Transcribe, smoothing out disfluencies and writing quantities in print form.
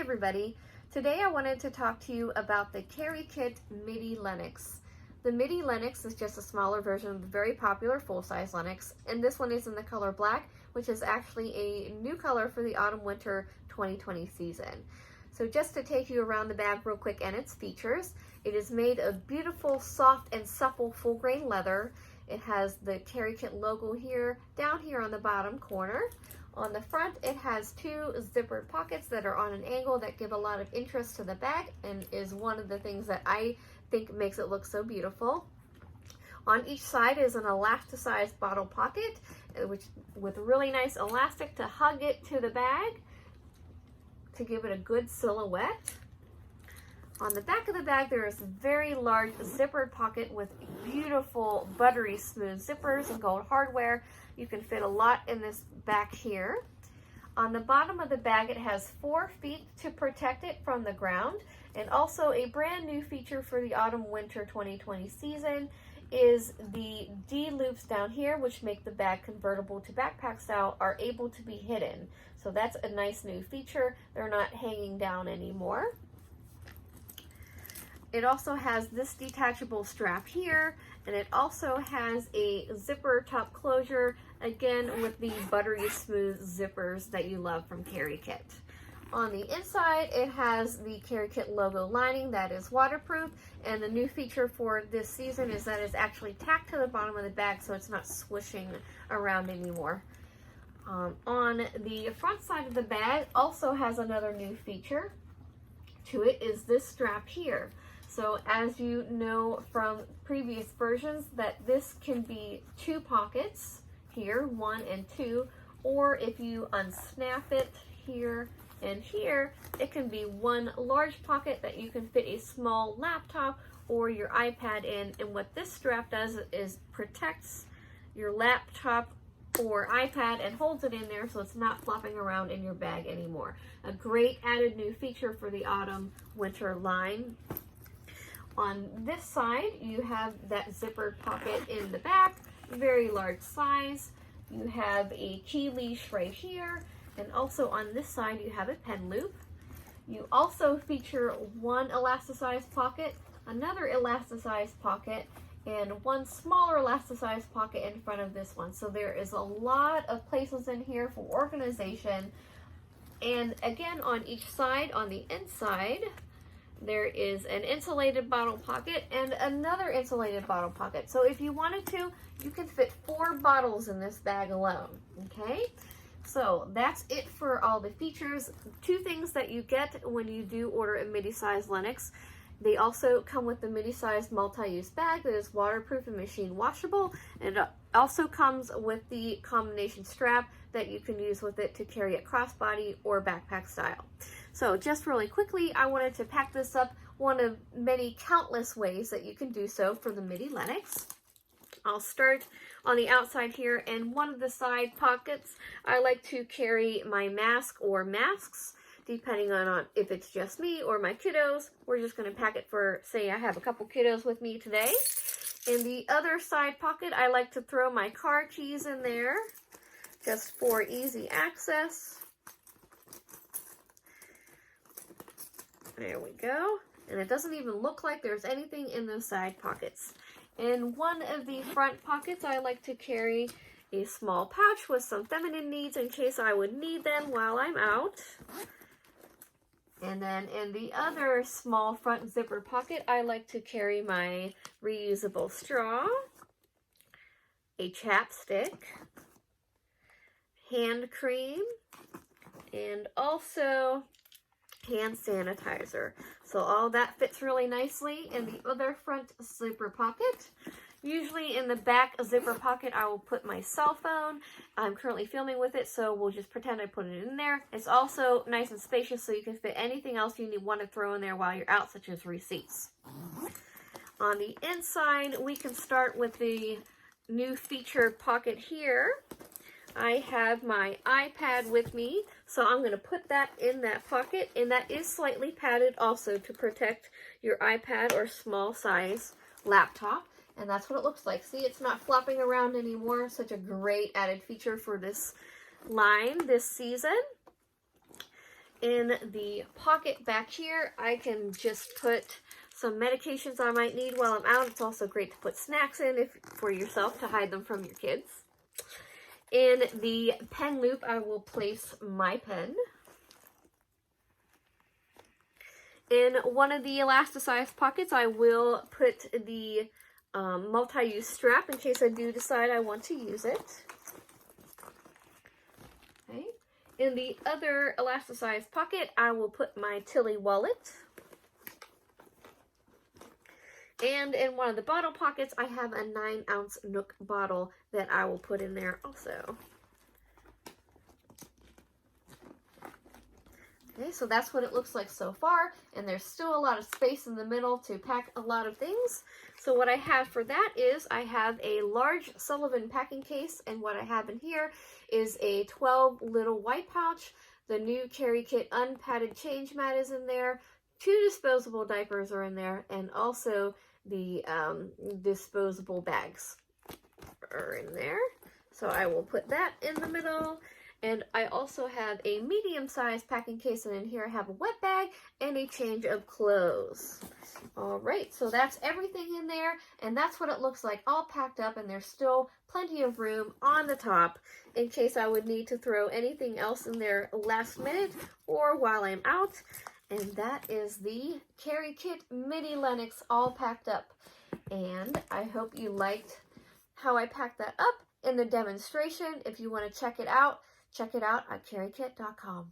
everybody. Today I wanted to talk to you about the KeriKit Midi Lennox. The Midi Lennox is just a smaller version of the very popular full-size Lennox, and this one is in the color black, which is actually a new color for the autumn-winter 2020 season. So just to take you around the bag real quick and its features, it is made of beautiful, soft, and supple full-grain leather. It has the KeriKit logo here, down here on the bottom corner. On the front, it has two zippered pockets that are on an angle that give a lot of interest to the bag and is one of the things that I think makes it look so beautiful. On each side is an elasticized bottle pocket, which with really nice elastic to hug it to the bag to give it a good silhouette. On the back of the bag, there is a very large zippered pocket with beautiful buttery smooth zippers and gold hardware. You can fit a lot in this back here. On the bottom of the bag, it has 4 feet to protect it from the ground. And also a brand new feature for the autumn-winter 2020 season is the D loops down here, which make the bag convertible to backpack style, are able to be hidden. So that's a nice new feature. They're not hanging down anymore. It also has this detachable strap here, and it also has a zipper top closure, again with the buttery smooth zippers that you love from KeriKit. On the inside, it has the KeriKit logo lining that is waterproof, and the new feature for this season is that it's actually tacked to the bottom of the bag so it's not swishing around anymore. On the front side of the bag also has another new feature to it, is this strap here. So as you know from previous versions, that this can be 2 pockets here, 1 and 2, or if you unsnap it here and here, it can be 1 large pocket that you can fit a small laptop or your iPad in. And what this strap does is protects your laptop or iPad and holds it in there so it's not flopping around in your bag anymore. A great added new feature for the autumn-winter line. On this side, you have that zippered pocket in the back, very large size. You have a key leash right here, and also on this side, you have a pen loop. You also feature 1 elasticized pocket, another elasticized pocket, and 1 smaller elasticized pocket in front of this one. So there is a lot of places in here for organization. And again, on each side, on the inside, there is an insulated bottle pocket and another insulated bottle pocket. So if you wanted to, you can fit 4 bottles in this bag alone, okay? So that's it for all the features. 2 things that you get when you do order a midi-sized Lennox. They also come with the midi-sized multi-use bag that is waterproof and machine washable. And it also comes with the combination strap that you can use with it to carry it crossbody or backpack style. So just really quickly, I wanted to pack this up one of many countless ways that you can do so for the Midi Lennox. I'll start on the outside here, and one of the side pockets, I like to carry my mask or masks, depending on if it's just me or my kiddos. We're just going to pack it for, say I have a couple kiddos with me today. In the other side pocket, I like to throw my car keys in there, just for easy access. There we go. And it doesn't even look like there's anything in those side pockets. In one of the front pockets, I like to carry a small pouch with some feminine needs in case I would need them while I'm out. And then in the other small front zipper pocket, I like to carry my reusable straw, a chapstick, hand cream, and also hand sanitizer. So all that fits really nicely in the other front zipper pocket. Usually in the back zipper pocket, I will put my cell phone. I'm currently filming with it, so we'll just pretend I put it in there. It's also nice and spacious, so you can fit anything else you want to throw in there while you're out, such as receipts. On the inside, we can start with the new featured pocket here. I have my iPad with me, so I'm going to put that in that pocket, and that is slightly padded also to protect your iPad or small size laptop, and that's what it looks like. See, it's not flopping around anymore. Such a great added feature for this line this season. In the pocket back here, I can just put some medications I might need while I'm out. It's also great to put snacks in for yourself to hide them from your kids. In the pen loop, I will place my pen. In one of the elasticized pockets, I will put the multi-use strap in case I do decide I want to use it. Okay. In the other elasticized pocket, I will put my Tilly wallet. And in one of the bottle pockets, I have a 9-ounce Nook bottle that I will put in there also. Okay, so that's what it looks like so far, and there's still a lot of space in the middle to pack a lot of things. So what I have for that is I have a large Sullivan packing case, and what I have in here is a 12 little white pouch. The new KeriKit unpadded change mat is in there. 2 disposable diapers are in there, and also the disposable bags are in there. So I will put that in the middle. And I also have a medium-sized packing case, and in here I have a wet bag and a change of clothes. All right, so that's everything in there, and that's what it looks like all packed up, and there's still plenty of room on the top in case I would need to throw anything else in there last minute or while I'm out. And that is the KeriKit Midi Lennox all packed up. And I hope you liked how I packed that up in the demonstration. If you want to check it out at kerikit.com.